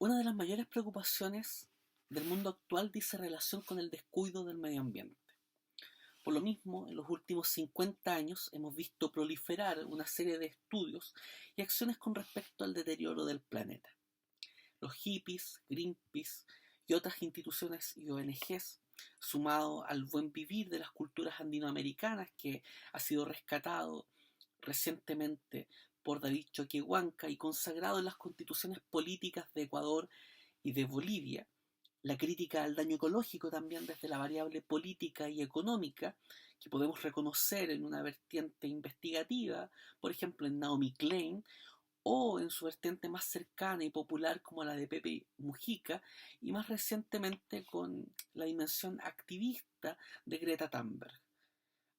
Una de las mayores preocupaciones del mundo actual dice relación con el descuido del medio ambiente. Por lo mismo, en los últimos 50 años hemos visto proliferar una serie de estudios y acciones con respecto al deterioro del planeta. Los hippies, Greenpeace y otras instituciones y ONGs, sumado al buen vivir de las culturas andinoamericanas que ha sido rescatado recientemente por David Choquehuanca y consagrado en las constituciones políticas de Ecuador y de Bolivia, la crítica al daño ecológico también desde la variable política y económica, que podemos reconocer en una vertiente investigativa, por ejemplo en Naomi Klein, o en su vertiente más cercana y popular como la de Pepe Mujica, y más recientemente con la dimensión activista de Greta Thunberg,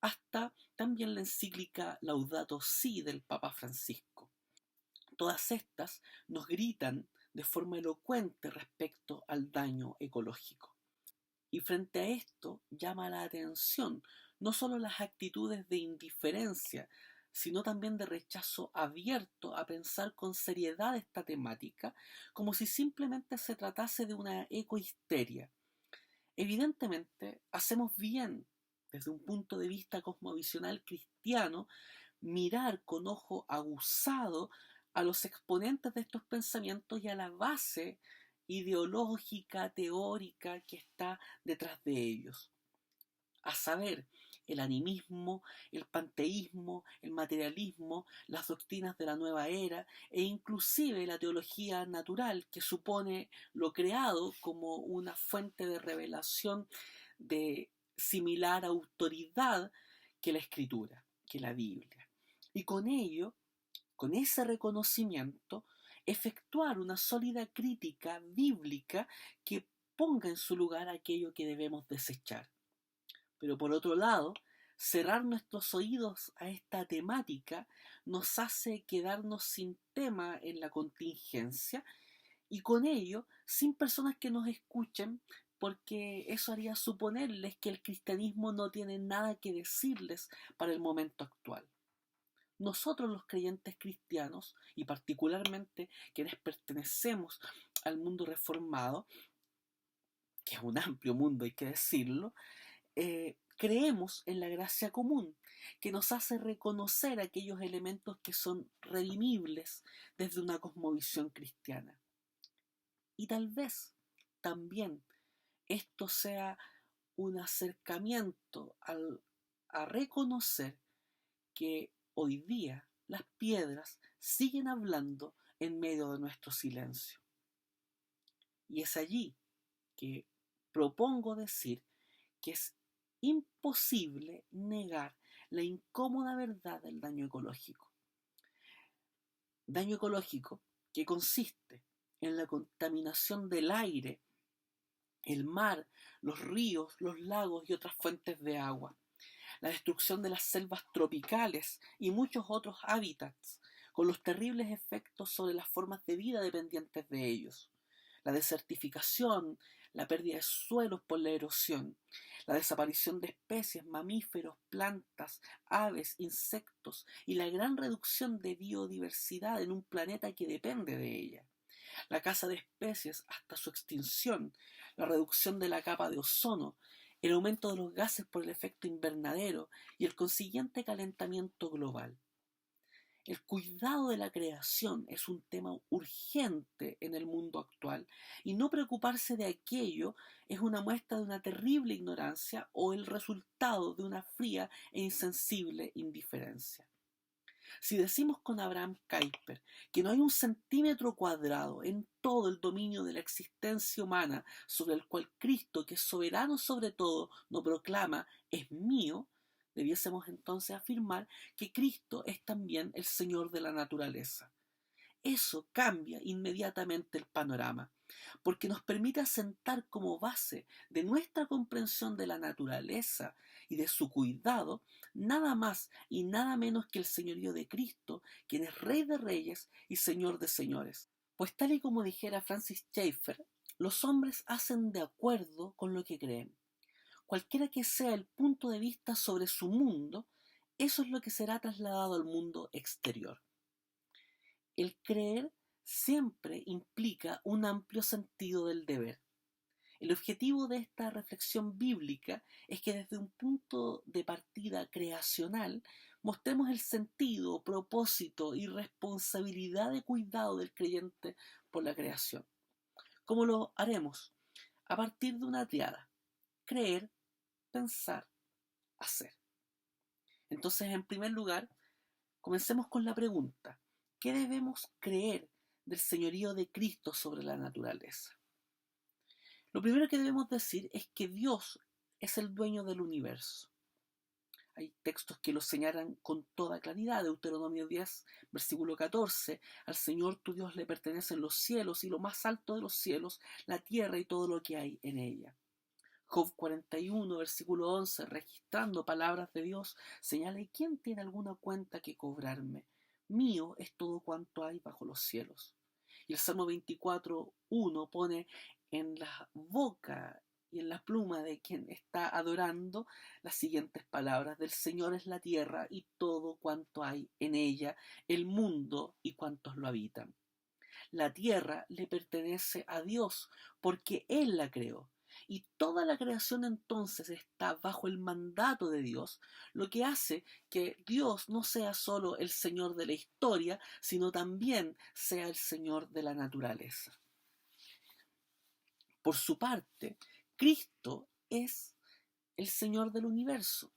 hasta también la encíclica Laudato Si del Papa Francisco. Todas estas nos gritan de forma elocuente respecto al daño ecológico. Y frente a esto llama la atención no solo las actitudes de indiferencia, sino también de rechazo abierto a pensar con seriedad esta temática, como si simplemente se tratase de una ecohisteria. Evidentemente, hacemos bien, desde un punto de vista cosmovisional cristiano, mirar con ojo aguzado a los exponentes de estos pensamientos y a la base ideológica, teórica que está detrás de ellos. A saber, el animismo, el panteísmo, el materialismo, las doctrinas de la nueva era e inclusive la teología natural que supone lo creado como una fuente de revelación de similar autoridad que la escritura, que la Biblia. Y con ello, con ese reconocimiento, efectuar una sólida crítica bíblica que ponga en su lugar aquello que debemos desechar. Pero por otro lado, cerrar nuestros oídos a esta temática nos hace quedarnos sin tema en la contingencia y con ello sin personas que nos escuchen, porque eso haría suponerles que el cristianismo no tiene nada que decirles para el momento actual. Nosotros los creyentes cristianos, y particularmente quienes pertenecemos al mundo reformado, que es un amplio mundo hay que decirlo, creemos en la gracia común, que nos hace reconocer aquellos elementos que son redimibles desde una cosmovisión cristiana. Y tal vez también esto sea un acercamiento a reconocer que hoy día las piedras siguen hablando en medio de nuestro silencio. Y es allí que propongo decir que es imposible negar la incómoda verdad del daño ecológico. Daño ecológico que consiste en la contaminación del aire, el mar, los ríos, los lagos y otras fuentes de agua, la destrucción de las selvas tropicales y muchos otros hábitats, con los terribles efectos sobre las formas de vida dependientes de ellos. La desertificación, la pérdida de suelos por la erosión, la desaparición de especies, mamíferos, plantas, aves, insectos y la gran reducción de biodiversidad en un planeta que depende de ella. La caza de especies hasta su extinción, la reducción de la capa de ozono, el aumento de los gases por el efecto invernadero y el consiguiente calentamiento global. El cuidado de la creación es un tema urgente en el mundo actual y no preocuparse de aquello es una muestra de una terrible ignorancia o el resultado de una fría e insensible indiferencia. Si decimos con Abraham Kuyper que no hay un centímetro cuadrado en todo el dominio de la existencia humana sobre el cual Cristo, que es soberano sobre todo, no proclama es mío, debiésemos entonces afirmar que Cristo es también el Señor de la naturaleza. Eso cambia inmediatamente el panorama, porque nos permite asentar como base de nuestra comprensión de la naturaleza y de su cuidado nada más y nada menos que el señorío de Cristo, quien es Rey de Reyes y Señor de Señores. Pues tal y como dijera Francis Schaeffer, los hombres hacen de acuerdo con lo que creen. Cualquiera que sea el punto de vista sobre su mundo, eso es lo que será trasladado al mundo exterior. El creer siempre implica un amplio sentido del deber. El objetivo de esta reflexión bíblica es que desde un punto de partida creacional mostremos el sentido, propósito y responsabilidad de cuidado del creyente por la creación. ¿Cómo lo haremos? A partir de una triada: creer, pensar, hacer. Entonces, en primer lugar, comencemos con la pregunta: ¿qué debemos creer del señorío de Cristo sobre la naturaleza? Lo primero que debemos decir es que Dios es el dueño del universo. Hay textos que lo señalan con toda claridad. Deuteronomio 10, versículo 14: al Señor tu Dios le pertenecen los cielos y lo más alto de los cielos, la tierra y todo lo que hay en ella. Job 41, versículo 11, registrando palabras de Dios, señala: ¿y quién tiene alguna cuenta que cobrarme? Mío es todo cuanto hay bajo los cielos. Y el Salmo 24, 1 pone en la boca y en la pluma de quien está adorando las siguientes palabras: del Señor es la tierra y todo cuanto hay en ella, el mundo y cuantos lo habitan. La tierra le pertenece a Dios porque Él la creó. Y toda la creación entonces está bajo el mandato de Dios, lo que hace que Dios no sea solo el Señor de la historia, sino también sea el Señor de la naturaleza. Por su parte, Cristo es el Señor del universo.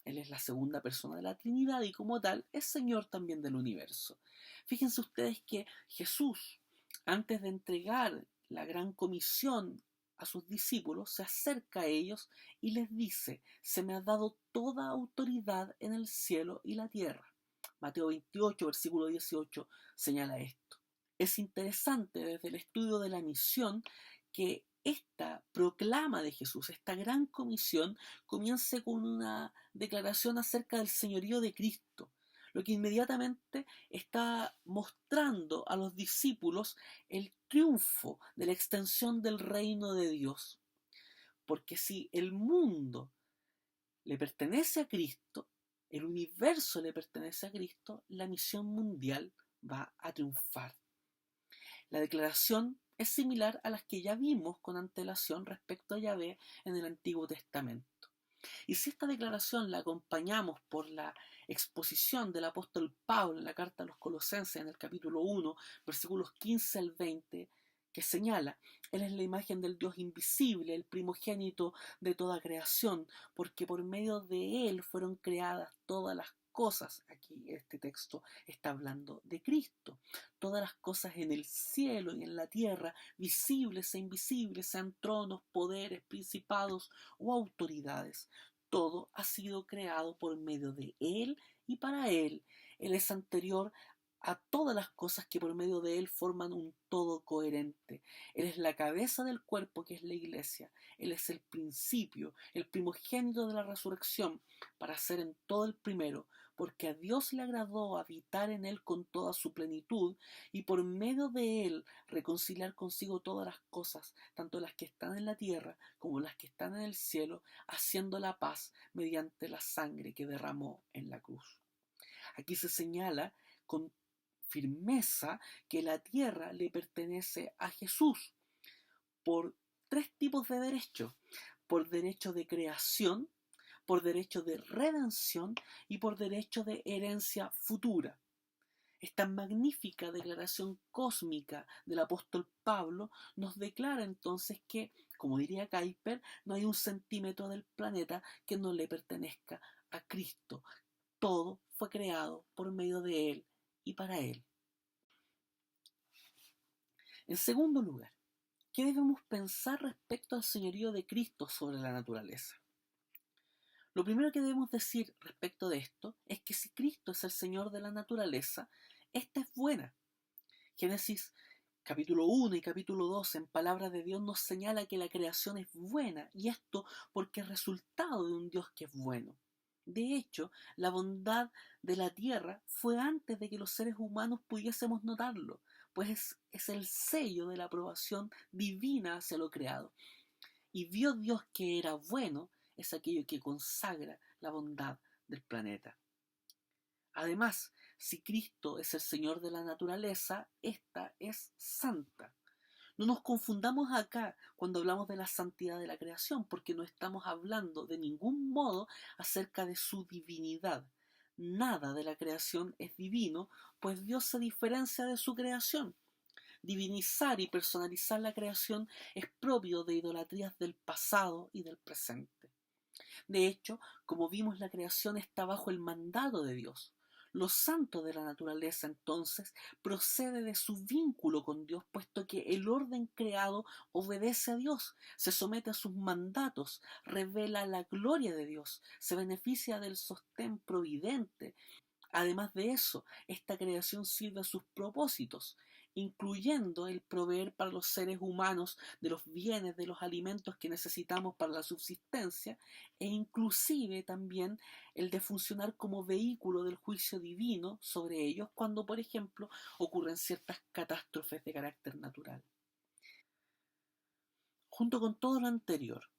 Él es la segunda persona de la Trinidad y como tal es Señor también del universo. Fíjense ustedes que Jesús, antes de entregar la gran comisión a sus discípulos, se acerca a ellos y les dice: se me ha dado toda autoridad en el cielo y la tierra. Mateo 28, versículo 18 señala esto. Es interesante desde el estudio de la misión que esta proclama de Jesús, esta gran comisión, comience con una declaración acerca del señorío de Cristo, lo que inmediatamente está mostrando a los discípulos el triunfo de la extensión del reino de Dios. Porque si el mundo le pertenece a Cristo, el universo le pertenece a Cristo, la misión mundial va a triunfar. La declaración es similar a las que ya vimos con antelación respecto a Yahvé en el Antiguo Testamento. Y si esta declaración la acompañamos por la exposición del apóstol Pablo en la carta a los Colosenses en el capítulo 1, versículos 15 al 20, que señala: Él es la imagen del Dios invisible, el primogénito de toda creación, porque por medio de Él fueron creadas todas las cosas. Aquí este texto está hablando de Cristo. Todas las cosas en el cielo y en la tierra, visibles e invisibles, sean tronos, poderes, principados o autoridades. Todo ha sido creado por medio de Él y para Él. Él es anterior a todas las cosas que por medio de Él forman un todo coherente. Él es la cabeza del cuerpo que es la iglesia. Él es el principio, el primogénito de la resurrección, para ser en todo el primero, porque a Dios le agradó habitar en Él con toda su plenitud y por medio de Él reconciliar consigo todas las cosas, tanto las que están en la tierra como las que están en el cielo, haciendo la paz mediante la sangre que derramó en la cruz. Aquí se señala con firmeza que la tierra le pertenece a Jesús por tres tipos de derechos: por derecho de creación, por derecho de redención y por derecho de herencia futura. Esta magnífica declaración cósmica del apóstol Pablo nos declara entonces que, como diría Kuyper, no hay un centímetro del planeta que no le pertenezca a Cristo. Todo fue creado por medio de Él y para Él. En segundo lugar, ¿qué debemos pensar respecto al señorío de Cristo sobre la naturaleza? Lo primero que debemos decir respecto de esto es que si Cristo es el Señor de la naturaleza, esta es buena. Génesis capítulo 1 y capítulo 2 en palabra de Dios nos señala que la creación es buena, y esto porque es resultado de un Dios que es bueno. De hecho, la bondad de la tierra fue antes de que los seres humanos pudiésemos notarlo, pues es el sello de la aprobación divina hacia lo creado. Y vio Dios que era bueno, es aquello que consagra la bondad del planeta. Además, Si Cristo es el Señor de la naturaleza, ésta es santa. No nos confundamos acá cuando hablamos de la santidad de la creación, porque no estamos hablando de ningún modo acerca de su divinidad. Nada de la creación es divino, pues Dios se diferencia de su creación. Divinizar y personalizar la creación es propio de idolatrías del pasado y del presente. De hecho, como vimos, la creación está bajo el mandato de Dios. Lo santo de la naturaleza, entonces, procede de su vínculo con Dios, puesto que el orden creado obedece a Dios, se somete a sus mandatos, revela la gloria de Dios, se beneficia del sostén providente. Además de eso, esta creación sirve a sus propósitos, incluyendo el proveer para los seres humanos de los bienes, de los alimentos que necesitamos para la subsistencia, e inclusive también el de funcionar como vehículo del juicio divino sobre ellos cuando, por ejemplo, ocurren ciertas catástrofes de carácter natural. Junto con todo lo anterior,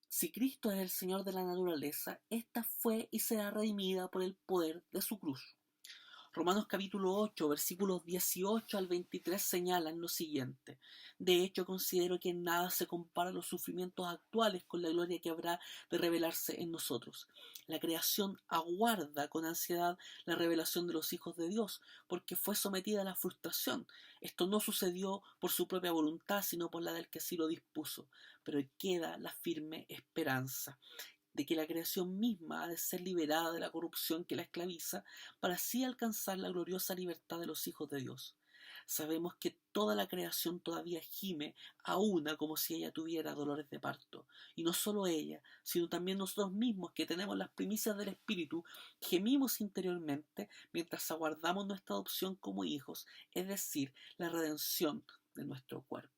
si Cristo es el Señor de la naturaleza, ésta fue y será redimida por el poder de su cruz. Romanos capítulo 8, versículos 18 al 23 señalan lo siguiente: de hecho, considero que en nada se compara los sufrimientos actuales con la gloria que habrá de revelarse en nosotros. La creación aguarda con ansiedad la revelación de los hijos de Dios, porque fue sometida a la frustración. Esto no sucedió por su propia voluntad, sino por la del que sí lo dispuso. Pero queda la firme esperanza de que la creación misma ha de ser liberada de la corrupción que la esclaviza, para así alcanzar la gloriosa libertad de los hijos de Dios. Sabemos que toda la creación todavía gime a una como si ella tuviera dolores de parto. Y no solo ella, sino también nosotros mismos, que tenemos las primicias del Espíritu, gemimos interiormente mientras aguardamos nuestra adopción como hijos, es decir, la redención de nuestro cuerpo.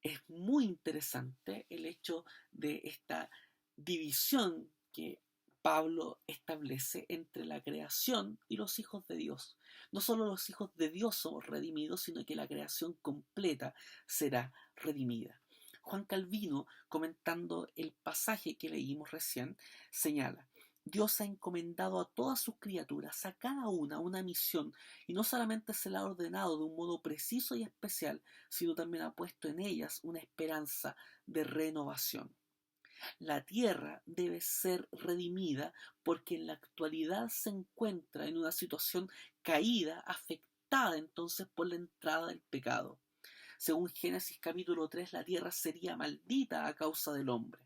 Es muy interesante el hecho de esta división que Pablo establece entre la creación y los hijos de Dios. No solo los hijos de Dios somos redimidos, sino que la creación completa será redimida. Juan Calvino, comentando el pasaje que leímos recién, señala: Dios ha encomendado a todas sus criaturas, a cada una misión, y no solamente se la ha ordenado de un modo preciso y especial, sino también ha puesto en ellas una esperanza de renovación. La tierra debe ser redimida porque en la actualidad se encuentra en una situación caída, afectada entonces por la entrada del pecado. Según Génesis capítulo 3, la tierra sería maldita a causa del hombre.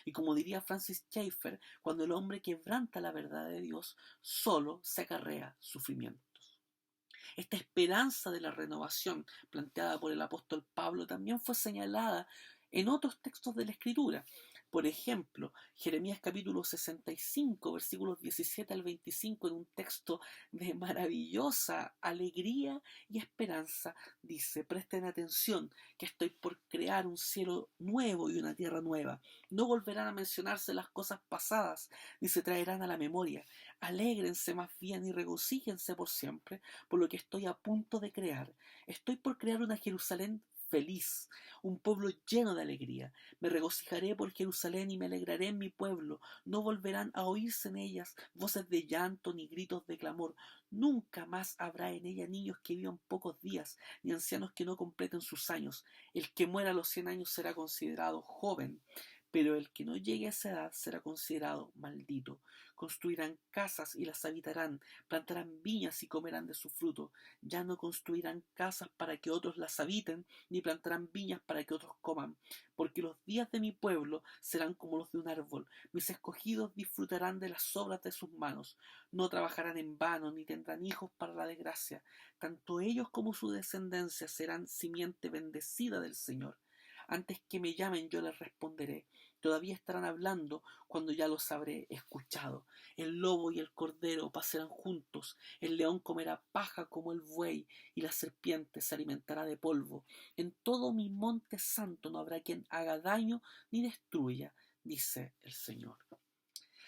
Y como diría Francis Schaeffer, cuando el hombre quebranta la verdad de Dios, solo se acarrea sufrimientos. Esta esperanza de la renovación planteada por el apóstol Pablo también fue señalada en otros textos de la Escritura. Por ejemplo, Jeremías capítulo 65, versículos 17 al 25, en un texto de maravillosa alegría y esperanza, dice: presten atención, que estoy por crear un cielo nuevo y una tierra nueva. No volverán a mencionarse las cosas pasadas, ni se traerán a la memoria. Alégrense más bien y regocíjense por siempre por lo que estoy a punto de crear. Estoy por crear una Jerusalén feliz, un pueblo lleno de alegría. Me regocijaré por Jerusalén y me alegraré en mi pueblo. No volverán a oírse en ellas voces de llanto ni gritos de clamor. Nunca más habrá en ella niños que vivan pocos días, ni ancianos que no completen sus años. El que muera a los 100 años será considerado joven, pero el que no llegue a esa edad será considerado maldito. Construirán casas y las habitarán, plantarán viñas y comerán de su fruto. Ya no construirán casas para que otros las habiten, ni plantarán viñas para que otros coman, porque los días de mi pueblo serán como los de un árbol. Mis escogidos disfrutarán de las obras de sus manos. No trabajarán en vano, ni tendrán hijos para la desgracia. Tanto ellos como su descendencia serán simiente bendecida del Señor. Antes que me llamen yo les responderé. Todavía estarán hablando cuando ya los habré escuchado. El lobo y el cordero pasarán juntos, el león comerá paja como el buey, y la serpiente se alimentará de polvo. En todo mi monte santo no habrá quien haga daño ni destruya, dice el Señor.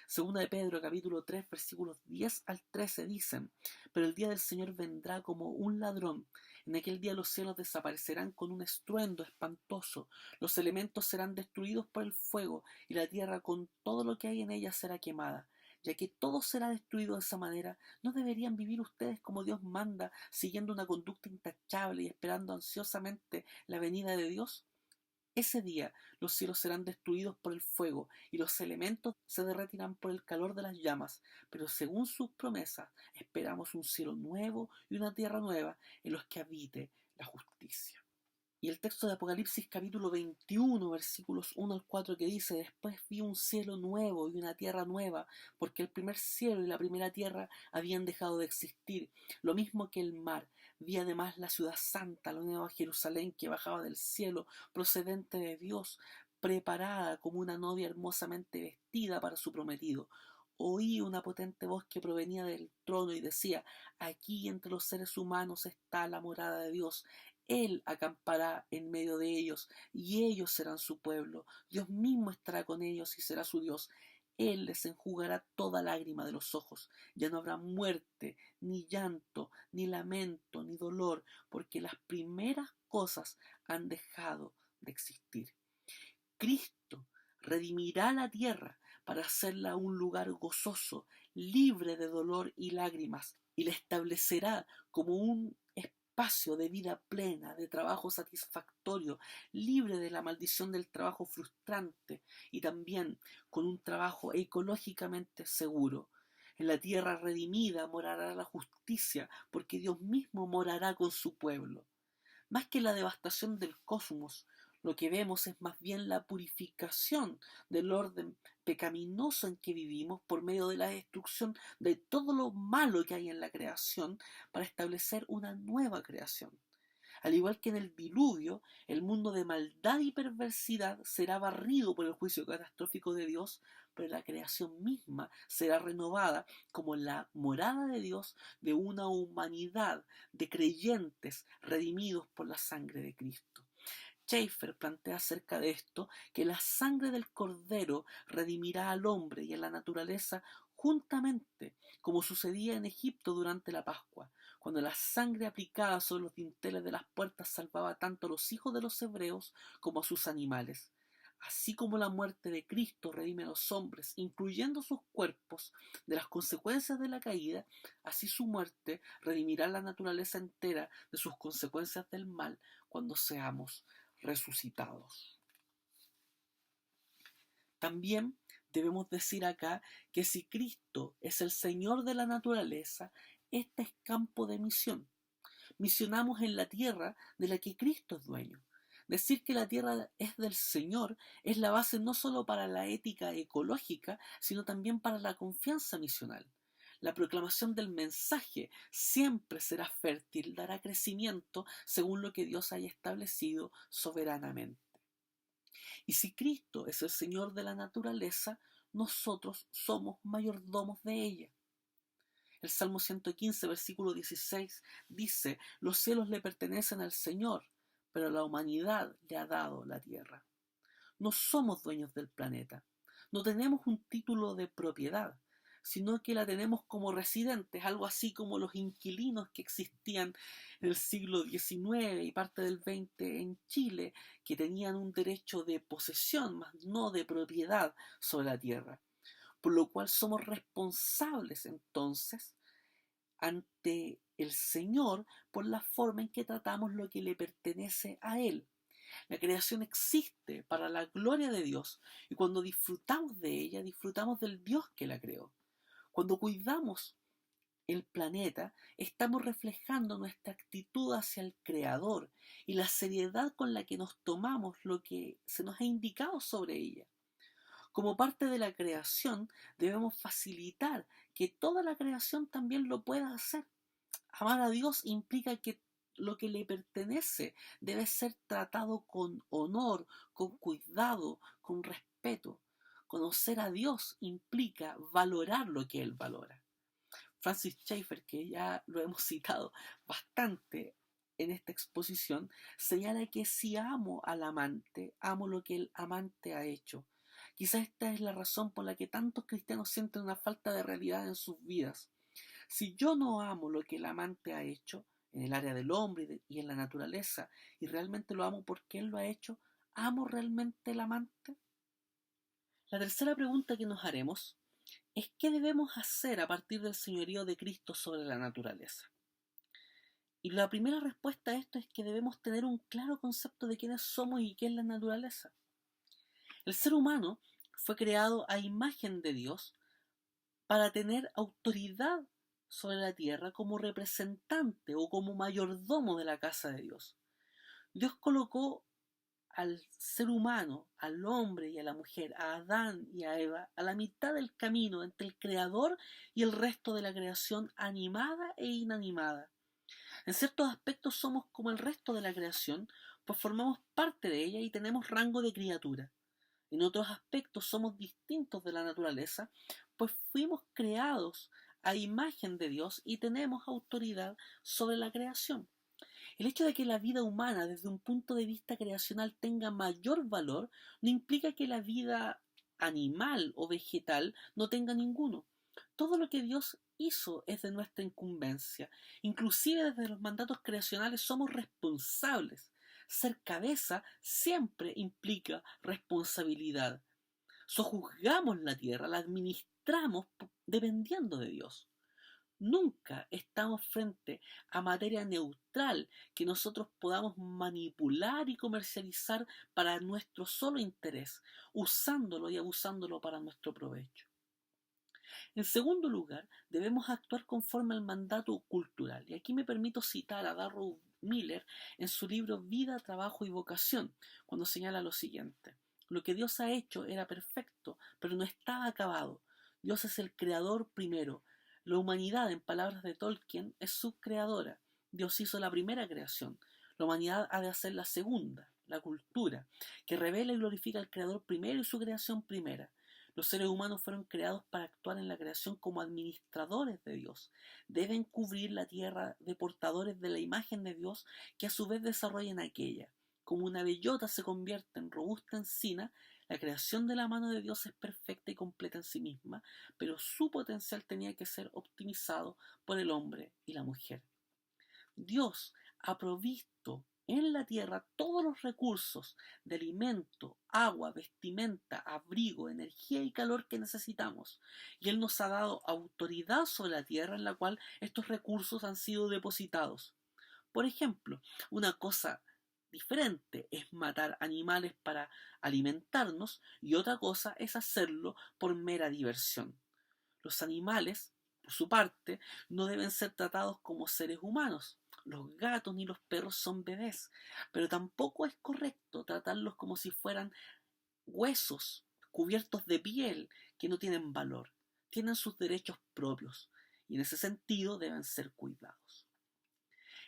Segunda de Pedro, capítulo 3, versículos 10 al 13 dicen: pero el día del Señor vendrá como un ladrón. En aquel día los cielos desaparecerán con un estruendo espantoso, los elementos serán destruidos por el fuego, y la tierra con todo lo que hay en ella será quemada. Ya que todo será destruido de esa manera, ¿no deberían vivir ustedes como Dios manda, siguiendo una conducta intachable y esperando ansiosamente la venida de Dios? Ese día los cielos serán destruidos por el fuego y los elementos se derretirán por el calor de las llamas, pero según sus promesas esperamos un cielo nuevo y una tierra nueva en los que habite la justicia. Y el texto de Apocalipsis capítulo 21, versículos 1 al 4 que dice: Después vi un cielo nuevo y una tierra nueva, porque el primer cielo y la primera tierra habían dejado de existir, lo mismo que el mar. Vi además la ciudad santa, la nueva Jerusalén, que bajaba del cielo, procedente de Dios, preparada como una novia hermosamente vestida para su prometido. Oí una potente voz que provenía del trono y decía: Aquí entre los seres humanos está la morada de Dios. Él acampará en medio de ellos, y ellos serán su pueblo. Dios mismo estará con ellos y será su Dios. Él les enjugará toda lágrima de los ojos. Ya no habrá muerte, ni llanto, ni lamento, ni dolor, porque las primeras cosas han dejado de existir. Cristo redimirá la tierra para hacerla un lugar gozoso, libre de dolor y lágrimas, y la establecerá como un espacio de vida plena, de trabajo satisfactorio, libre de la maldición del trabajo frustrante y también con un trabajo ecológicamente seguro. En la tierra redimida morará la justicia, porque Dios mismo morará con su pueblo. Más que la devastación del cosmos, lo que vemos es más bien la purificación del orden pecaminoso en que vivimos por medio de la destrucción de todo lo malo que hay en la creación para establecer una nueva creación. Al igual que en el diluvio, el mundo de maldad y perversidad será barrido por el juicio catastrófico de Dios, pero la creación misma será renovada como la morada de Dios de una humanidad de creyentes redimidos por la sangre de Cristo. Schaeffer plantea acerca de esto que la sangre del Cordero redimirá al hombre y a la naturaleza juntamente, como sucedía en Egipto durante la Pascua, cuando la sangre aplicada sobre los dinteles de las puertas salvaba tanto a los hijos de los hebreos como a sus animales. Así como la muerte de Cristo redime a los hombres, incluyendo sus cuerpos, de las consecuencias de la caída, así su muerte redimirá la naturaleza entera de sus consecuencias del mal cuando seamos resucitados. También debemos decir acá que si Cristo es el Señor de la naturaleza, este es campo de misión. Misionamos en la tierra de la que Cristo es dueño. Decir que la tierra es del Señor es la base no solo para la ética ecológica, sino también para la confianza misional. La proclamación del mensaje siempre será fértil, dará crecimiento según lo que Dios haya establecido soberanamente. Y si Cristo es el Señor de la naturaleza, nosotros somos mayordomos de ella. El Salmo 115, versículo 16 dice: Los cielos le pertenecen al Señor, pero la humanidad le ha dado la tierra. No somos dueños del planeta, no tenemos un título de propiedad, sino que la tenemos como residentes, algo así como los inquilinos que existían en el siglo XIX y parte del XX en Chile, que tenían un derecho de posesión, más no de propiedad sobre la tierra. Por lo cual somos responsables entonces ante el Señor por la forma en que tratamos lo que le pertenece a Él. La creación existe para la gloria de Dios y cuando disfrutamos de ella, disfrutamos del Dios que la creó. Cuando cuidamos el planeta, estamos reflejando nuestra actitud hacia el Creador y la seriedad con la que nos tomamos lo que se nos ha indicado sobre ella. Como parte de la creación, debemos facilitar que toda la creación también lo pueda hacer. Amar a Dios implica que lo que le pertenece debe ser tratado con honor, con cuidado, con respeto. Conocer a Dios implica valorar lo que Él valora. Francis Schaeffer, que ya lo hemos citado bastante en esta exposición, señala que si amo al amante, amo lo que el amante ha hecho. Quizás esta es la razón por la que tantos cristianos sienten una falta de realidad en sus vidas. Si yo no amo lo que el amante ha hecho, en el área del hombre y en la naturaleza, y realmente lo amo porque él lo ha hecho, ¿amo realmente el amante? La tercera pregunta que nos haremos es qué debemos hacer a partir del señorío de Cristo sobre la naturaleza. Y la primera respuesta a esto es que debemos tener un claro concepto de quiénes somos y qué es la naturaleza. El ser humano fue creado a imagen de Dios para tener autoridad sobre la tierra como representante o como mayordomo de la casa de Dios. Dios colocó al ser humano, al hombre y a la mujer, a Adán y a Eva, a la mitad del camino entre el Creador y el resto de la creación animada e inanimada. En ciertos aspectos somos como el resto de la creación, pues formamos parte de ella y tenemos rango de criatura. En otros aspectos somos distintos de la naturaleza, pues fuimos creados a imagen de Dios y tenemos autoridad sobre la creación. El hecho de que la vida humana desde un punto de vista creacional tenga mayor valor no implica que la vida animal o vegetal no tenga ninguno. Todo lo que Dios hizo es de nuestra incumbencia. Inclusive desde los mandatos creacionales somos responsables. Ser cabeza siempre implica responsabilidad. Sojuzgamos la tierra, la administramos dependiendo de Dios. Nunca estamos frente a materia neutral que nosotros podamos manipular y comercializar para nuestro solo interés, usándolo y abusándolo para nuestro provecho. En segundo lugar, debemos actuar conforme al mandato cultural. Y aquí me permito citar a Darrow Miller en su libro Vida, Trabajo y Vocación, cuando señala lo siguiente. Lo que Dios ha hecho era perfecto, pero no estaba acabado. Dios es el creador primero. La humanidad, en palabras de Tolkien, es subcreadora. Dios hizo la primera creación. La humanidad ha de hacer la segunda, la cultura, que revela y glorifica al creador primero y su creación primera. Los seres humanos fueron creados para actuar en la creación como administradores de Dios. Deben cubrir la tierra de portadores de la imagen de Dios que a su vez desarrollen aquella. Como una bellota se convierte en robusta encina, la creación de la mano de Dios es perfecta y completa en sí misma, pero su potencial tenía que ser optimizado por el hombre y la mujer. Dios ha provisto en la tierra todos los recursos de alimento, agua, vestimenta, abrigo, energía y calor que necesitamos. Y Él nos ha dado autoridad sobre la tierra en la cual estos recursos han sido depositados. Por ejemplo, una cosa diferente es matar animales para alimentarnos y otra cosa es hacerlo por mera diversión. Los animales, por su parte, no deben ser tratados como seres humanos. Los gatos ni los perros son bebés, pero tampoco es correcto tratarlos como si fueran huesos cubiertos de piel que no tienen valor. Tienen sus derechos propios y en ese sentido deben ser cuidados.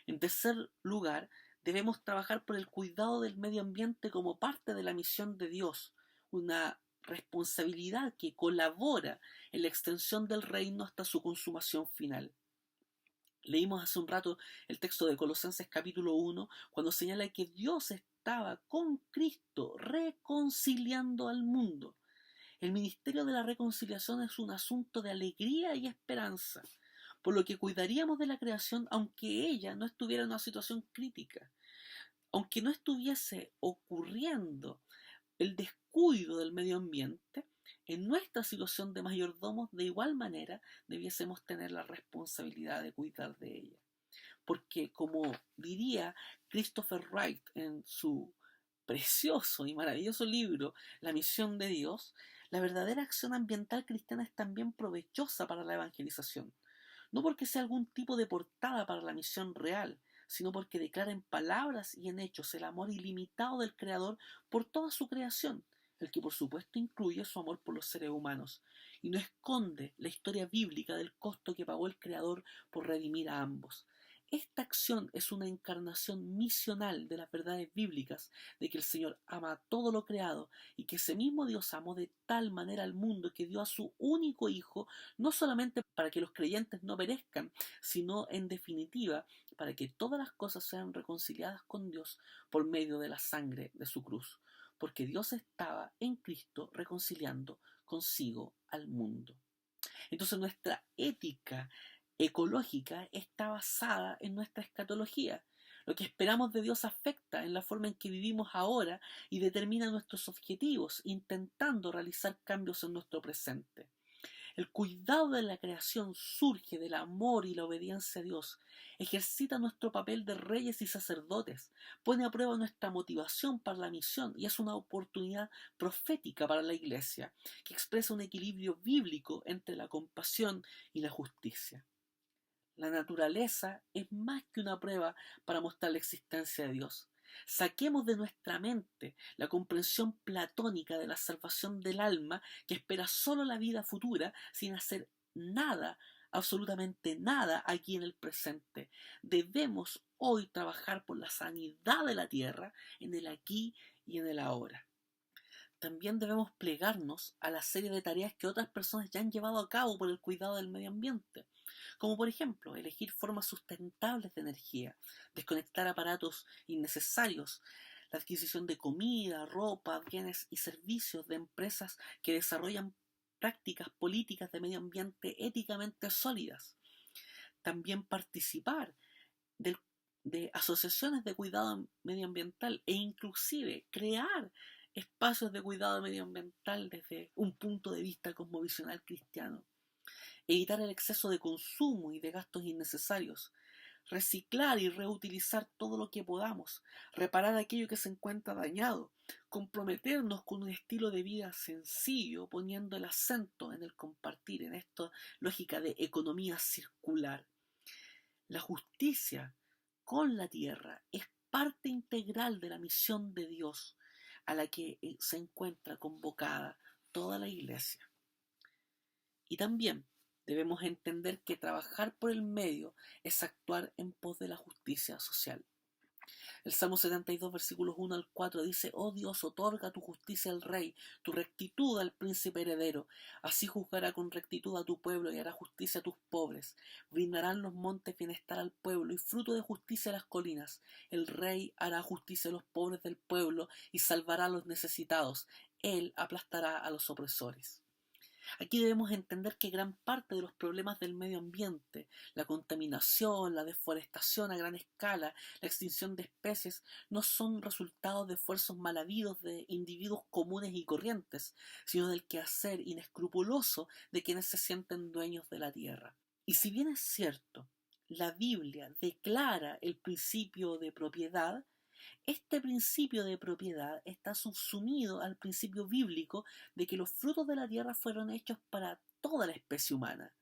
En tercer lugar, debemos trabajar por el cuidado del medio ambiente como parte de la misión de Dios, una responsabilidad que colabora en la extensión del reino hasta su consumación final. Leímos hace un rato el texto de Colosenses capítulo 1, cuando señala que Dios estaba con Cristo reconciliando al mundo. El ministerio de la reconciliación es un asunto de alegría y esperanza, por lo que cuidaríamos de la creación aunque ella no estuviera en una situación crítica, aunque no estuviese ocurriendo el descuido del medio ambiente. En nuestra situación de mayordomos, de igual manera, debiésemos tener la responsabilidad de cuidar de ella. Porque, como diría Christopher Wright en su precioso y maravilloso libro La misión de Dios, la verdadera acción ambiental cristiana es también provechosa para la evangelización. No porque sea algún tipo de portada para la misión real, sino porque declara en palabras y en hechos el amor ilimitado del Creador por toda su creación, el que por supuesto incluye su amor por los seres humanos, y no esconde la historia bíblica del costo que pagó el Creador por redimir a ambos. Esta acción es una encarnación misional de las verdades bíblicas de que el Señor ama a todo lo creado y que ese mismo Dios amó de tal manera al mundo que dio a su único Hijo, no solamente para que los creyentes no perezcan, sino en definitiva para que todas las cosas sean reconciliadas con Dios por medio de la sangre de su cruz, porque Dios estaba en Cristo reconciliando consigo al mundo. Entonces nuestra ética ecológica está basada en nuestra escatología. Lo que esperamos de Dios afecta en la forma en que vivimos ahora y determina nuestros objetivos, intentando realizar cambios en nuestro presente. El cuidado de la creación surge del amor y la obediencia a Dios, ejercita nuestro papel de reyes y sacerdotes, pone a prueba nuestra motivación para la misión y es una oportunidad profética para la Iglesia, que expresa un equilibrio bíblico entre la compasión y la justicia. La naturaleza es más que una prueba para mostrar la existencia de Dios. Saquemos de nuestra mente la comprensión platónica de la salvación del alma que espera solo la vida futura sin hacer nada, absolutamente nada aquí en el presente. Debemos hoy trabajar por la sanidad de la tierra en el aquí y en el ahora. También debemos plegarnos a la serie de tareas que otras personas ya han llevado a cabo por el cuidado del medio ambiente, como por ejemplo elegir formas sustentables de energía, desconectar aparatos innecesarios, la adquisición de comida, ropa, bienes y servicios de empresas que desarrollan prácticas políticas de medio ambiente éticamente sólidas. También participar del de asociaciones de cuidado medioambiental e inclusive crear espacios de cuidado medioambiental desde un punto de vista cosmovisional cristiano. Evitar el exceso de consumo y de gastos innecesarios. Reciclar y reutilizar todo lo que podamos. Reparar aquello que se encuentra dañado. Comprometernos con un estilo de vida sencillo, poniendo el acento en el compartir, en esta lógica de economía circular. La justicia con la tierra es parte integral de la misión de Dios a la que se encuentra convocada toda la Iglesia. Y también debemos entender que trabajar por el medio es actuar en pos de la justicia social. El Salmo 72, versículos 1 al 4 dice: Oh Dios, otorga tu justicia al rey, tu rectitud al príncipe heredero. Así juzgará con rectitud a tu pueblo y hará justicia a tus pobres. Brindarán los montes bienestar al pueblo y fruto de justicia a las colinas. El rey hará justicia a los pobres del pueblo y salvará a los necesitados. Él aplastará a los opresores. Aquí debemos entender que gran parte de los problemas del medio ambiente, la contaminación, la deforestación a gran escala, la extinción de especies, no son resultados de esfuerzos mal habidos de individuos comunes y corrientes, sino del quehacer inescrupuloso de quienes se sienten dueños de la tierra. Y si bien es cierto, la Biblia declara el principio de propiedad, este principio de propiedad está subsumido al principio bíblico de que los frutos de la tierra fueron hechos para toda la especie humana.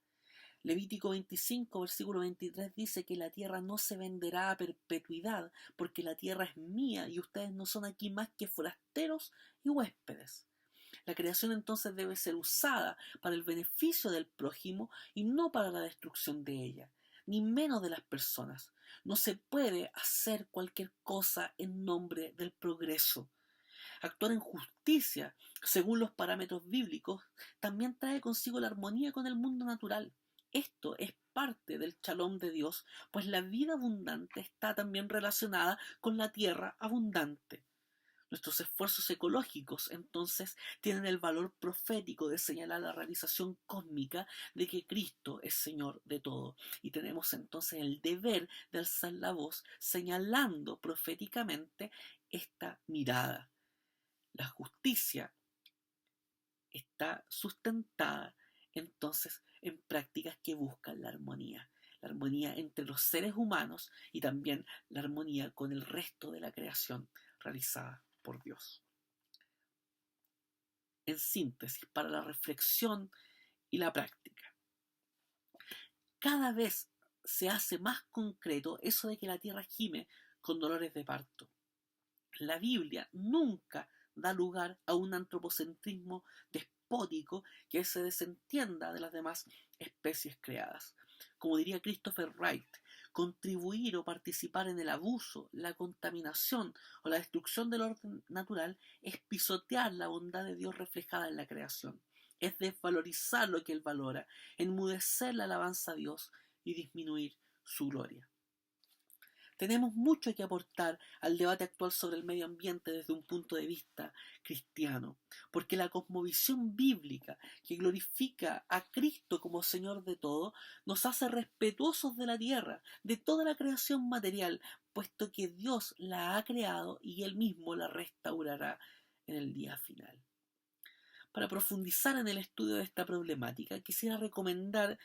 Levítico 25, versículo 23 dice que la tierra no se venderá a perpetuidad, porque la tierra es mía y ustedes no son aquí más que forasteros y huéspedes. La creación entonces debe ser usada para el beneficio del prójimo y no para la destrucción de ella, ni menos de las personas. No se puede hacer cualquier cosa en nombre del progreso. Actuar en justicia, según los parámetros bíblicos, también trae consigo la armonía con el mundo natural. Esto es parte del shalom de Dios, pues la vida abundante está también relacionada con la tierra abundante. Nuestros esfuerzos ecológicos, entonces, tienen el valor profético de señalar la realización cósmica de que Cristo es Señor de todo. Y tenemos entonces el deber de alzar la voz señalando proféticamente esta mirada. La justicia está sustentada entonces en prácticas que buscan la armonía entre los seres humanos y también la armonía con el resto de la creación realizada por Dios. En síntesis, para la reflexión y la práctica, cada vez se hace más concreto eso de que la tierra gime con dolores de parto. La Biblia nunca da lugar a un antropocentrismo despótico que se desentienda de las demás especies creadas. Como diría Christopher Wright, contribuir o participar en el abuso, la contaminación o la destrucción del orden natural es pisotear la bondad de Dios reflejada en la creación. Es desvalorizar lo que Él valora, enmudecer la alabanza a Dios y disminuir su gloria. Tenemos mucho que aportar al debate actual sobre el medio ambiente desde un punto de vista cristiano, porque la cosmovisión bíblica que glorifica a Cristo como Señor de todo, nos hace respetuosos de la tierra, de toda la creación material, puesto que Dios la ha creado y Él mismo la restaurará en el día final. Para profundizar en el estudio de esta problemática, quisiera recomendar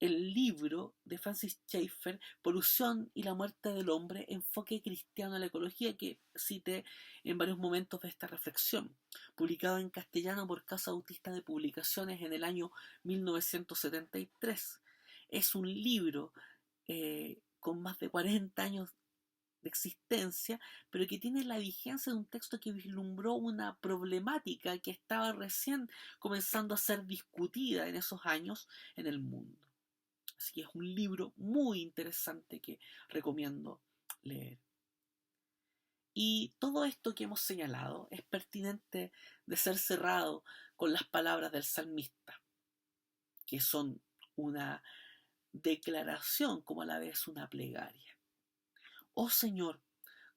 el libro de Francis Schaeffer, Polución y la muerte del hombre, enfoque cristiano a la ecología, que cité en varios momentos de esta reflexión, publicado en castellano por Casa Bautista de Publicaciones en el año 1973. Es un libro con más de 40 años de existencia, pero que tiene la vigencia de un texto que vislumbró una problemática que estaba recién comenzando a ser discutida en esos años en el mundo. Así que es un libro muy interesante que recomiendo leer. Y todo esto que hemos señalado es pertinente de ser cerrado con las palabras del salmista, que son una declaración como a la vez una plegaria. Oh Señor,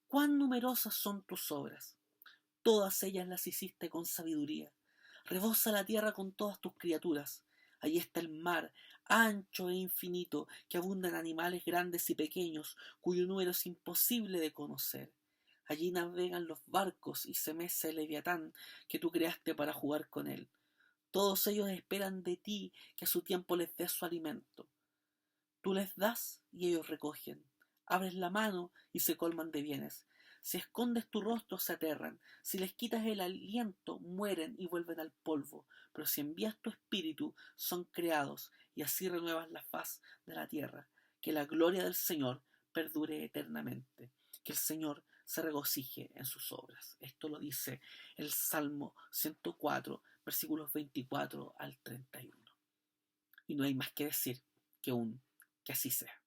cuán numerosas son tus obras, todas ellas las hiciste con sabiduría. Rebosa la tierra con todas tus criaturas. Allí está el mar, ancho e infinito, que abundan animales grandes y pequeños, cuyo número es imposible de conocer. Allí navegan los barcos y se mece el leviatán que tú creaste para jugar con él. Todos ellos esperan de ti que a su tiempo les des su alimento. Tú les das y ellos recogen. Abres la mano y se colman de bienes. Si escondes tu rostro se aterran. Si les quitas el aliento mueren y vuelven al polvo. Pero si envías tu espíritu son creados y así renuevas la faz de la tierra. Que la gloria del Señor perdure eternamente. Que el Señor se regocije en sus obras. Esto lo dice el Salmo 104, versículos 24 al 31. Y no hay más que decir que así sea.